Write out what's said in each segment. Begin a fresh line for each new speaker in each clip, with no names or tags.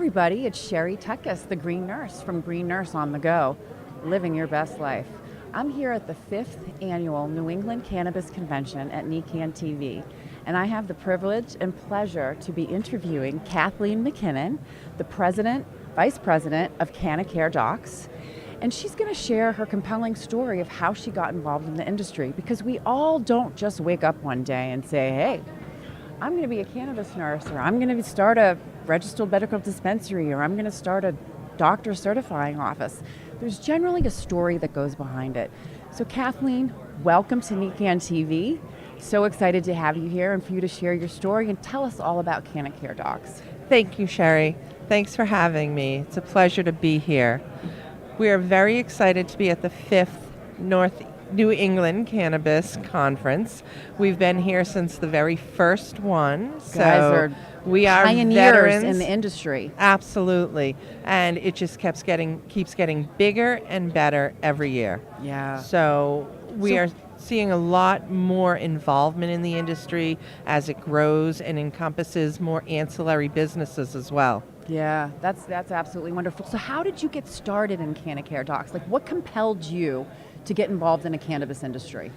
everybody, it's Sherry Tuckus, the Green Nurse from Green Nurse on the Go, living your best life. I'm here at the 5th annual New England Cannabis Convention at NECANN TV, and I have the privilege and pleasure to be interviewing Kathleen McKinnon, the Vice President of NECANN Docs, and she's going to share her compelling story of how she got involved in the industry, because we all don't just wake up one day and say, hey, I'm going to be a cannabis nurse, or I'm going to start a registered medical dispensary, or I'm going to start a doctor certifying office. There's generally a story that goes behind it. So Kathleen, welcome to NECANN TV. So excited to have you here and for you to share your story and tell us all about NECANN Docs.
Thank you, Sherry. Thanks for having me. It's a pleasure to be here. We are very excited to be at the 5th New England Cannabis Conference. We've been here since the very first one.
So guys are
we are
pioneers
veterans
in the industry.
Absolutely. And it just keeps getting bigger and better every year.
Yeah.
So we are seeing a lot more involvement in the industry as it grows and encompasses more ancillary businesses as well.
Yeah, that's absolutely wonderful. So how did you get started in NECANN Docs? Like, what compelled you to get involved in the cannabis industry?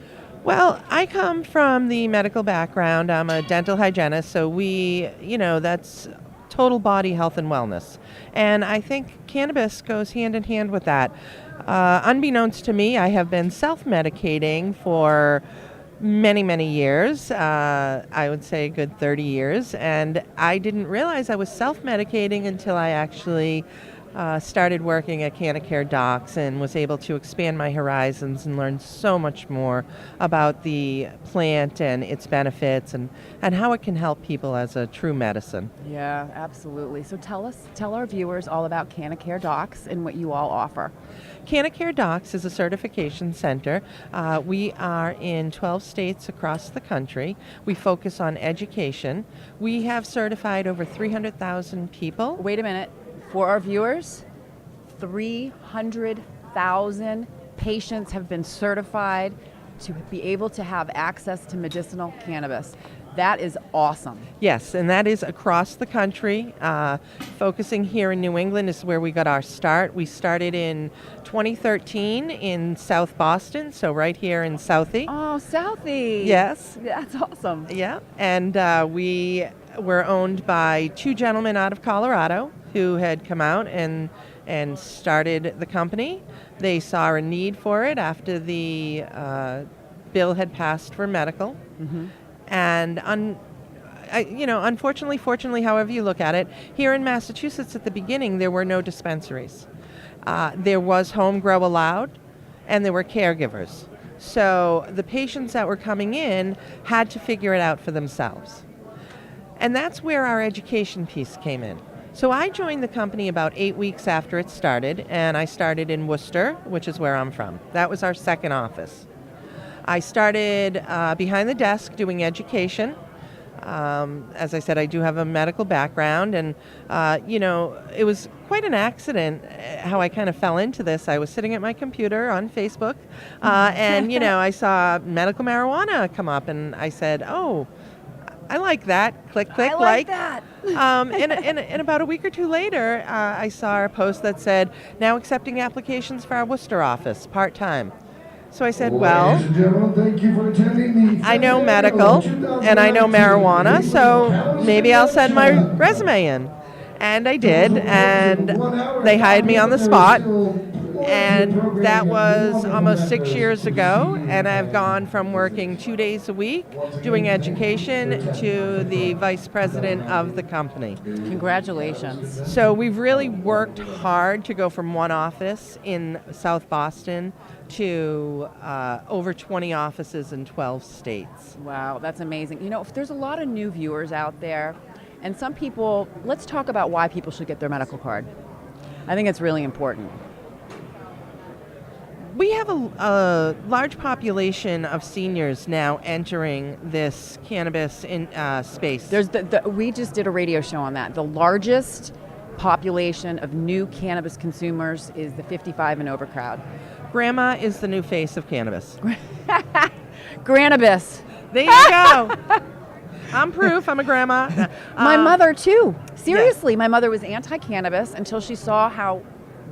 Well, I come from the medical background. I'm a dental hygienist, so that's total body health and wellness. And I think cannabis goes hand in hand with that. Unbeknownst to me, I have been self-medicating for many, many years. I would say a good 30 years. And I didn't realize I was self-medicating until I actually started working at NECANN Docs and was able to expand my horizons and learn so much more about the plant and its benefits and how it can help people as a true medicine.
Yeah, absolutely. So tell our viewers all about NECANN Docs and what you all offer.
NECANN Docs is a certification center. We are in 12 states across the country. We focus on education. We have certified over 300,000 people.
Wait a minute. For our viewers, 300,000 patients have been certified to be able to have access to medicinal cannabis. That is awesome.
Yes, and that is across the country. Focusing here in New England is where we got our start. We started in 2013 in South Boston, so right here in Southie.
Oh, Southie.
Yes.
That's awesome.
Yeah, and we were owned by two gentlemen out of Colorado who had come out and started the company. They saw a need for it after the bill had passed for medical.
Mm-hmm.
And unfortunately, fortunately, however you look at it, here in Massachusetts at the beginning, there were no dispensaries. There was home grow allowed, and there were caregivers. So the patients that were coming in had to figure it out for themselves. And that's where our education piece came in. So I joined the company about 8 weeks after it started, and I started in Worcester, which is where I'm from. That was our second office. I started behind the desk doing education. As I said, I do have a medical background, and it was quite an accident how I kind of fell into this. I was sitting at my computer on Facebook, and I saw medical marijuana come up, and I said, "Oh, I like that." Click, click,
I like that.
And about a week or two later, I saw a post that said, "Now accepting applications for our Worcester office part-time." So I said, well,
thank you for attending the
I know medical and I know marijuana, so maybe I'll send my resume in. And I did, and they hired me on the spot. And that was almost 6 years ago, and I've gone from working 2 days a week doing education to the vice president of the company.
Congratulations.
So we've really worked hard to go from one office in South Boston to over 20 offices in 12 states.
Wow, that's amazing. If there's a lot of new viewers out there, and some people, let's talk about why people should get their medical card. I think it's really important.
We have a large population of seniors now entering this cannabis space.
We just did a radio show on that. The largest population of new cannabis consumers is the 55 and over crowd.
Grandma is the new face of cannabis.
Granabis.
There you go. I'm proof. I'm a grandma.
My mother too. Seriously, my mother was anti-cannabis until she saw how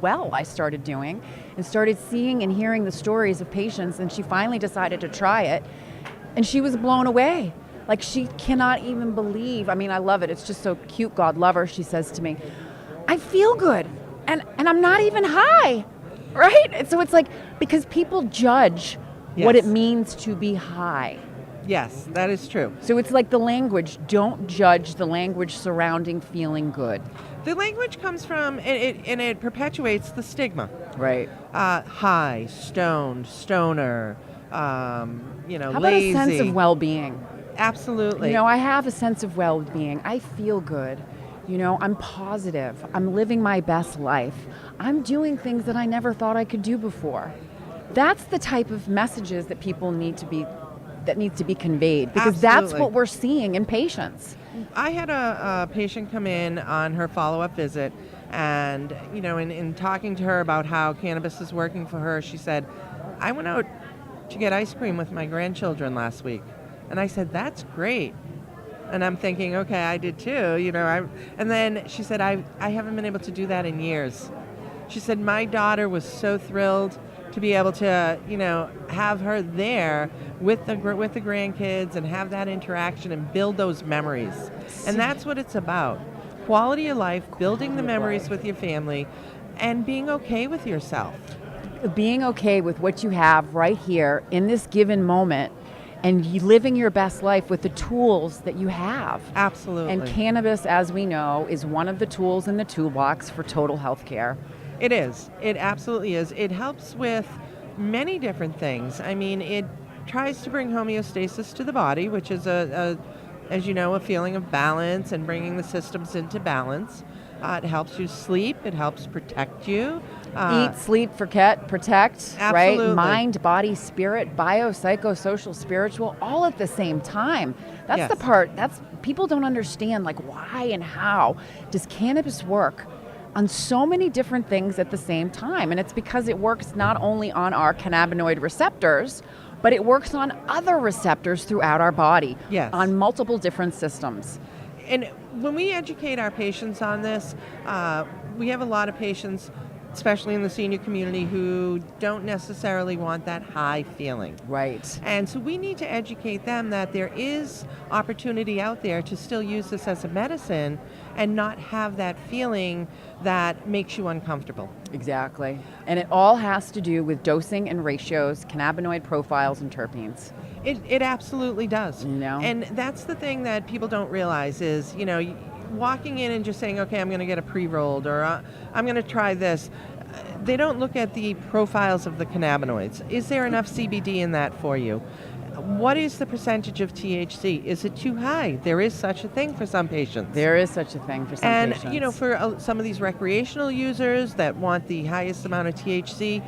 well I started doing and started seeing and hearing the stories of patients, and she finally decided to try it, and she was blown away. Like, she cannot even believe. I mean, I love it. It's just so cute. God love her. She says to me, I feel good, and I'm not even high, right? And so it's like, because people judge what it means to be high.
Yes, that is true.
So it's like the language. Don't judge the language surrounding feeling good.
The language comes from, and it perpetuates the stigma.
Right.
High, stoned, stoner,
How
lazy.
about a sense of well-being?
Absolutely.
I have a sense of well-being. I feel good. I'm positive. I'm living my best life. I'm doing things that I never thought I could do before. That's the type of messages that people needs to be conveyed, because that's
Absolutely.
what we're seeing in patients.
I had a patient come in on her follow-up visit, and in talking to her about how cannabis is working for her, she said, I went out to get ice cream with my grandchildren last week. And I said, that's great. And I'm thinking, okay, I did too. And then she said, I haven't been able to do that in years. She said, my daughter was so thrilled to be able to, have her there with the grandkids and have that interaction and build those memories. And that's what it's about. Quality of life, building the memories with your family, and being okay with yourself.
Being okay with what you have right here in this given moment, and living your best life with the tools that you have.
Absolutely.
And cannabis, as we know, is one of the tools in the toolbox for total health care.
It is. It absolutely is. It helps with many different things. I mean, it tries to bring homeostasis to the body, which is as you know, a feeling of balance and bringing the systems into balance. It helps you sleep. It helps protect you.
Eat, sleep, protect,
Absolutely.
right? Mind, body, spirit, bio, psycho, social, spiritual, all at the same time. That's
Yes.
the part, people don't understand, like, why and how does cannabis work on so many different things at the same time? And it's because it works not only on our cannabinoid receptors, but it works on other receptors throughout our body,
Yes.
on multiple different systems.
And when we educate our patients on this, we have a lot of patients, especially in the senior community, who don't necessarily want that high feeling.
Right.
And so we need to educate them that there is opportunity out there to still use this as a medicine and not have that feeling that makes you uncomfortable.
Exactly. And it all has to do with dosing and ratios, cannabinoid profiles, and terpenes.
It absolutely does. And that's the thing that people don't realize is, walking in and just saying, okay, I'm going to get a pre-rolled, or I'm going to try this. They don't look at the profiles of the cannabinoids. Is there enough CBD in that for you? What is the percentage of THC? Is it too high? There is such a thing for some patients.
There is such a thing for some patients.
And, for some of these recreational users that want the highest amount of THC,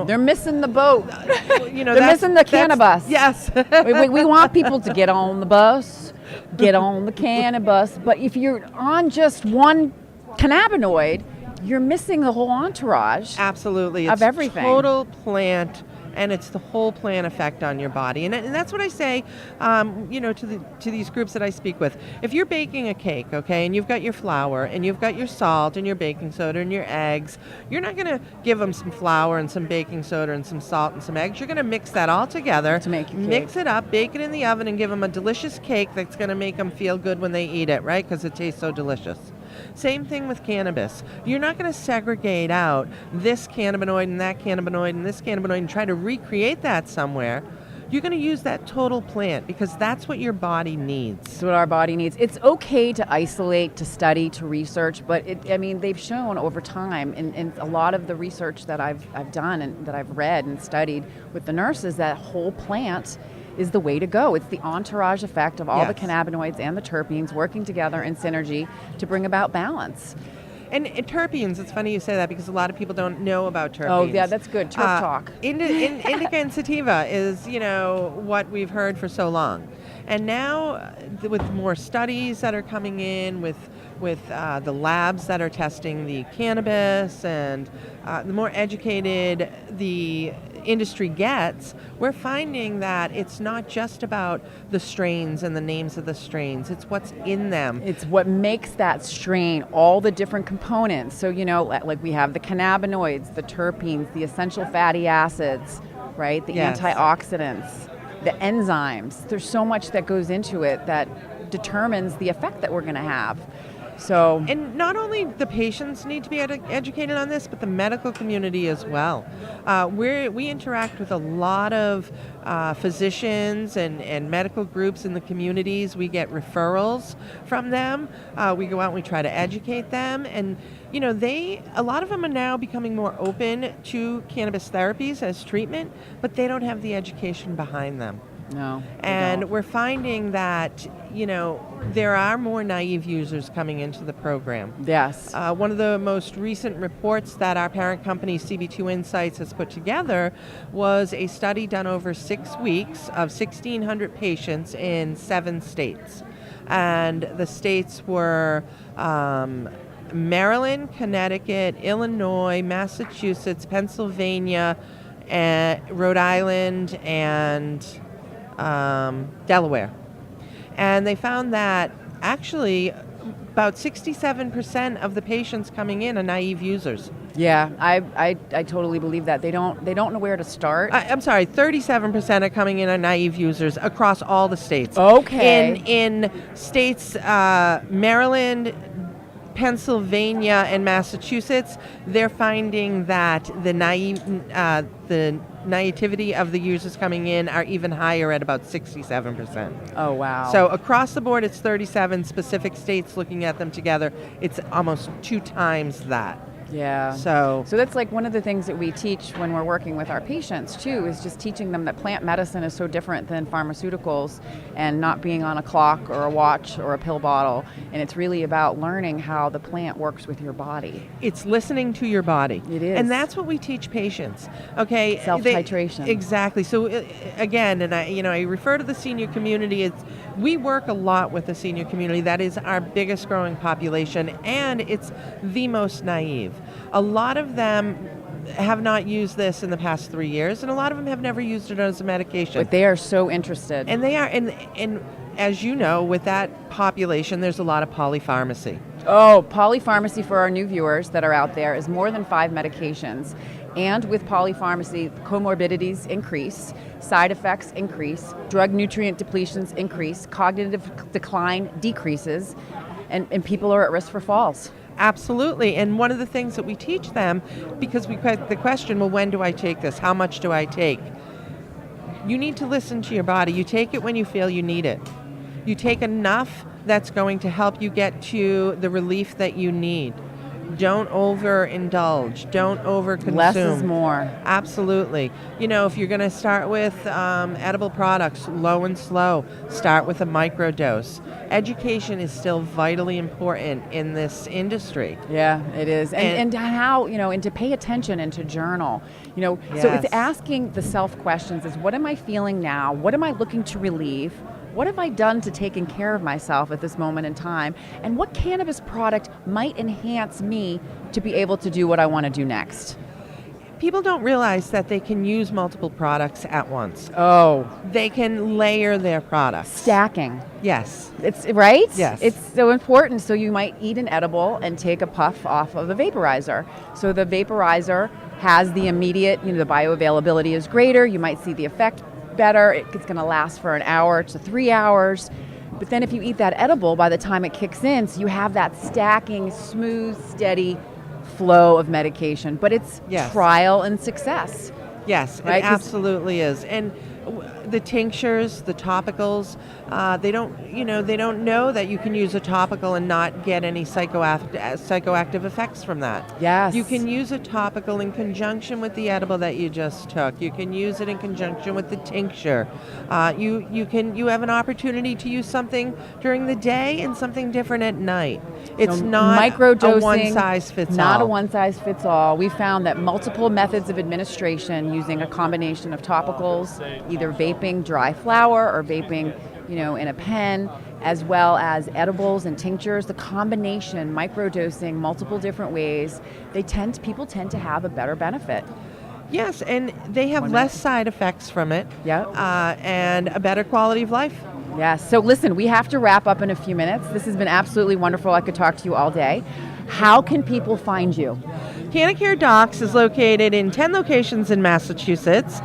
they're missing the boat.
They're
missing the cannabis.
Yes.
we want people to get on the bus, get on the cannabis. But if you're on just one cannabinoid, you're missing the whole entourage.
Absolutely.
Of everything.
Total plant, and it's the whole plant effect on your body. And that's what I say, to these groups that I speak with. If you're baking a cake, okay, and you've got your flour, and you've got your salt, and your baking soda, and your eggs, you're not going to give them some flour and some baking soda and some salt and some eggs. You're going to mix that all together,
to make your cake.
Mix it up, bake it in the oven, and give them a delicious cake that's going to make them feel good when they eat it, right? Because it tastes so delicious. Same thing with cannabis. You're not going to segregate out this cannabinoid and that cannabinoid and this cannabinoid and try to recreate that somewhere. You're going to use that total plant because that's what your body needs.
That's what our body needs. It's okay to isolate, to study, to research, but they've shown over time in a lot of the research that I've done and that I've read and studied with the nurses, that whole plant is the way to go. It's the entourage effect of all the cannabinoids and the terpenes working together in synergy to bring about balance.
And terpenes, it's funny you say that because a lot of people don't know about terpenes.
Oh, yeah, that's good. Terp talk.
Indica and sativa is, what we've heard for so long. And now with more studies that are coming in, with the labs that are testing the cannabis, and the more educated the industry gets, we're finding that it's not just about the strains and the names of the strains, it's what's in them.
It's what makes that strain, all the different components. So, like we have the cannabinoids, the terpenes, the essential fatty acids, right? The
Yes.
antioxidants, the enzymes. There's so much that goes into it that determines the effect that we're going to have. So,
And not only the patients need to be educated on this, but the medical community as well. We interact with a lot of physicians and medical groups in the communities. We get referrals from them. We go out and we try to educate them. And, a lot of them are now becoming more open to cannabis therapies as treatment, but they don't have the education behind them.
no. they
And
don't.
we're finding that, there are more naive users coming into the program.
Yes.
One of the most recent reports that our parent company, CB2 Insights, has put together was a study done over 6 weeks of 1,600 patients in 7 states. And the states were Maryland, Connecticut, Illinois, Massachusetts, Pennsylvania, Rhode Island, and Delaware. And they found that actually about 67% of the patients coming in are naive users.
Yeah, I totally believe that. They don't know where to start.
I'm sorry, 37% are coming in are naive users across all the states.
Okay.
In states, Maryland, Pennsylvania, and Massachusetts, they're finding that the naivety of the users coming in are even higher at about 67%.
Oh, wow.
So across the board, it's 37 specific states. Looking at them together, it's almost 2 times that.
Yeah.
So
that's like one of the things that we teach when we're working with our patients too, is just teaching them that plant medicine is so different than pharmaceuticals and not being on a clock or a watch or a pill bottle. And it's really about learning how the plant works with your body.
it's listening to your body.
It is.
And that's what we teach patients. Okay.
Self-titration.
Exactly. So again, and I refer to the senior community. We work a lot with the senior community. That is our biggest growing population, and it's the most naive. A lot of them have not used this in the past 3 years, and a lot of them have never used it as a medication.
But they are so interested.
And they are, and as you know, with that population, there's a lot of polypharmacy.
Oh, polypharmacy, for our new viewers that are out there, is more than 5 medications. And with polypharmacy, comorbidities increase, side effects increase, drug nutrient depletions increase, cognitive decline decreases, and people are at risk for falls.
Absolutely. And one of the things that we teach them, because we get the question, well, when do I take this? How much do I take? You need to listen to your body. You take it when you feel you need it. You take enough that's going to help you get to the relief that you need. Don't overindulge. Don't overconsume.
Less is more.
Absolutely. If you're going to start with edible products, low and slow, start with a microdose. Education is still vitally important in this industry.
Yeah, it is. And how, and to pay attention and to journal. So
Yes.
it's asking the self questions is, what am I feeling now? What am I looking to relieve? What have I done to taking care of myself at this moment in time? And what cannabis product might enhance me to be able to do what I want to do next?
People don't realize that they can use multiple products at once.
Oh,
They can layer their products.
stacking.
Yes.
It's right?
Yes.
It's so important. So you might eat an edible and take a puff off of the vaporizer. So the vaporizer has the immediate, the bioavailability is greater. You might see the effect better. It's going to last for an hour to 3 hours. But then if you eat that edible, by the time it kicks in, so you have that stacking, smooth, steady flow of medication. But it's
Yes.
trial and success.
Yes,
Right,
it
'cause-
absolutely is. And the tinctures, the topicals, they don't know that you can use a topical and not get any psychoactive effects from that.
Yes.
You can use a topical in conjunction with the edible that you just took. You can use it in conjunction with the tincture. You have an opportunity to use something during the day and something different at night. It's
So
not
microdosing,
a one size fits
not
all.
a one size fits all. We found that multiple methods of administration using a combination of topicals, either vaping dry flower or vaping, in a pen, as well as edibles and tinctures, the combination, microdosing, multiple different ways, people tend to have a better benefit.
Yes, and they have
1
less
minute.
side effects from it.
Yep.
And a better quality of life.
Yes. So listen, we have to wrap up in a few minutes. This has been absolutely wonderful. I could talk to you all day. How can people find you?
NECANN Docs is located in 10 locations in Massachusetts.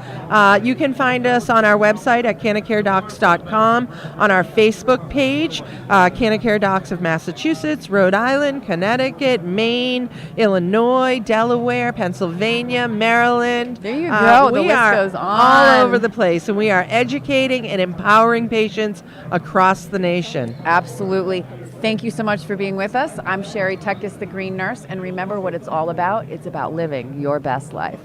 You can find us on our website at cannacaredocs.com, on our Facebook page, NECANN Docs of Massachusetts, Rhode Island, Connecticut, Maine, Illinois, Delaware, Pennsylvania, Maryland.
There you go. The
We
list
are
goes on.
all over the place, and we are educating and empowering patients across the nation.
Absolutely. Thank you so much for being with us. I'm Sherry Tuckus, the Green Nurse, and remember what it's all about. It's about living your best life.